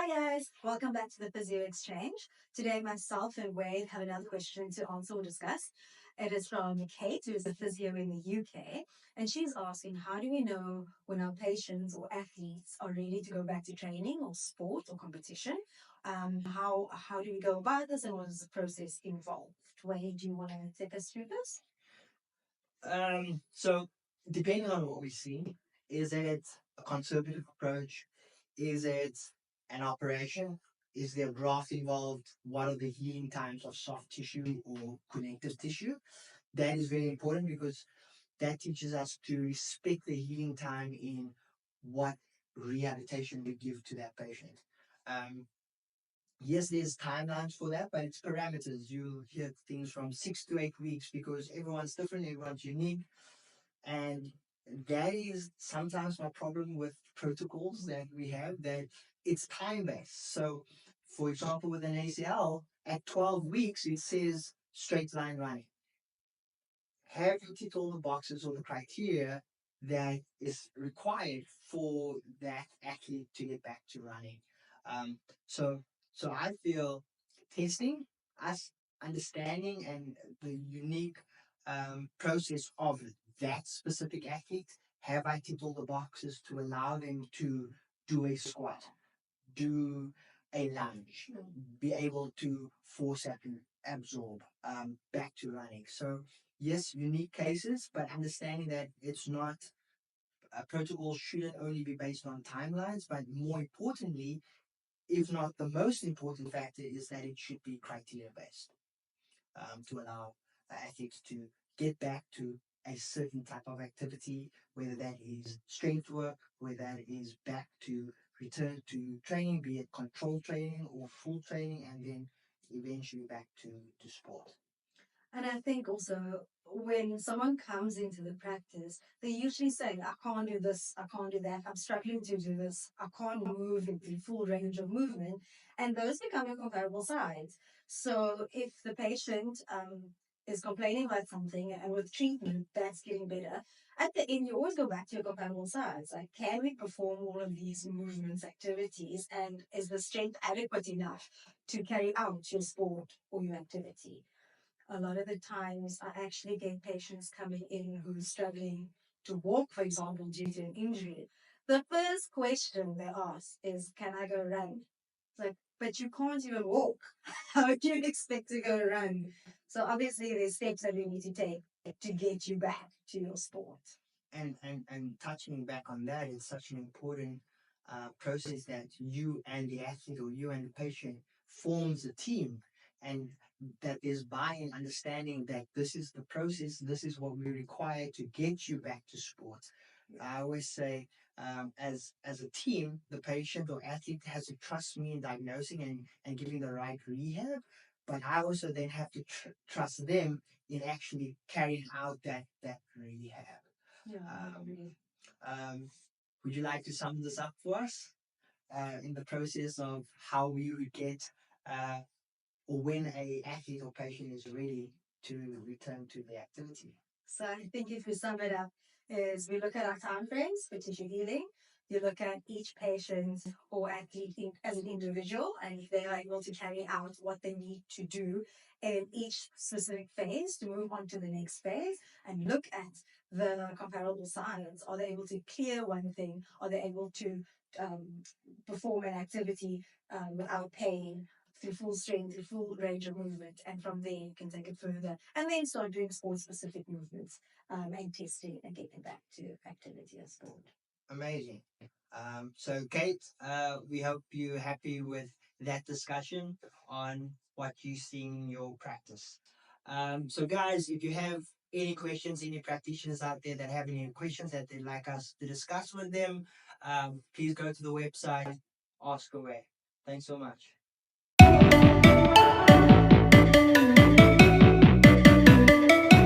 guys, welcome back to the Physio Exchange. Today, myself and Wade have another question to answer or discuss. It is from Kate, who is a physio in the UK, and she's asking, how do we know when our patients or athletes are ready to go back to training or sport or competition? How do we go about this, and what is the process involved? Wade, do you want to take us through this? So depending on what we see, is it a conservative approach? Is it an operation? Is there graft involved? What are the healing times of soft tissue or connective tissue? That is very important because that teaches us to respect the healing time in what rehabilitation we give to that patient. Um, yes, there's timelines for that, but it's parameters. You hear things from 6 to 8 weeks because everyone's different, everyone's unique. And that is sometimes my problem with protocols that we have, that it's time based. So, for example, with an ACL, at 12 weeks, it says straight line running. Have you ticked all the boxes or the criteria that is required for that athlete to get back to running? Um, so, so I feel testing, us understanding and the unique process of that specific athlete. Have I ticked all the boxes to allow them to do a squat, do a lunge, be able to force up and absorb back to running? So yes, unique cases, but understanding that it's not a protocol shouldn't only be based on timelines, but more importantly, if not the most important factor, is that it should be criteria based to allow athletes to get back to a certain type of activity, whether that is strength work, whether that is back to return to training, be it control training or full training, and then eventually back to sport. And I think also when someone comes into the practice, they usually say, I can't do this, I can't do that, I'm struggling to do this, I can't move in the full range of movement. And those become your comparable sides. So if the patient is complaining about something and with treatment that's getting better, at the end you always go back to your comparable sides. Like, can we perform all of these movements, activities, and is the strength adequate enough to carry out your sport or your activity? A lot of the times I actually get patients coming in who's struggling to walk, for example, due to an injury. The first question they ask is, can I go run? It's like, but you can't even walk. How do you expect to go run? So obviously there's steps that we need to take to get you back to your sport. And touching back on that is such an important process, that you and the athlete or you and the patient forms a team, and that there's buy-in, understanding that this is the process, this is what we require to get you back to sport. I always say, as a team, the patient or athlete has to trust me in diagnosing and giving the right rehab, but I also then have to trust them in actually carrying out that rehab. Yeah, I Um, agree. would you like to sum this up for us in the process of how we would get uh, or when a athlete or patient is ready to return to the activity? So I think if we sum it up, is we look at our time frames for tissue healing. You look at each patient or athlete as an individual, and if they are able to carry out what they need to do in each specific phase to move on to the next phase, and look at the comparable signs. Are they able to clear one thing? Are they able to perform an activity without pain, through full strength, through full range of movement, and from there you can take it further, and then start doing sport-specific movements and testing and getting back to activity and sport. Amazing. So, Kate, we hope you're happy with that discussion on what you see in your practice. So, guys, if you have any questions, any practitioners out there that have any questions that they'd like us to discuss with them, please go to the website, ask away. Thanks so much.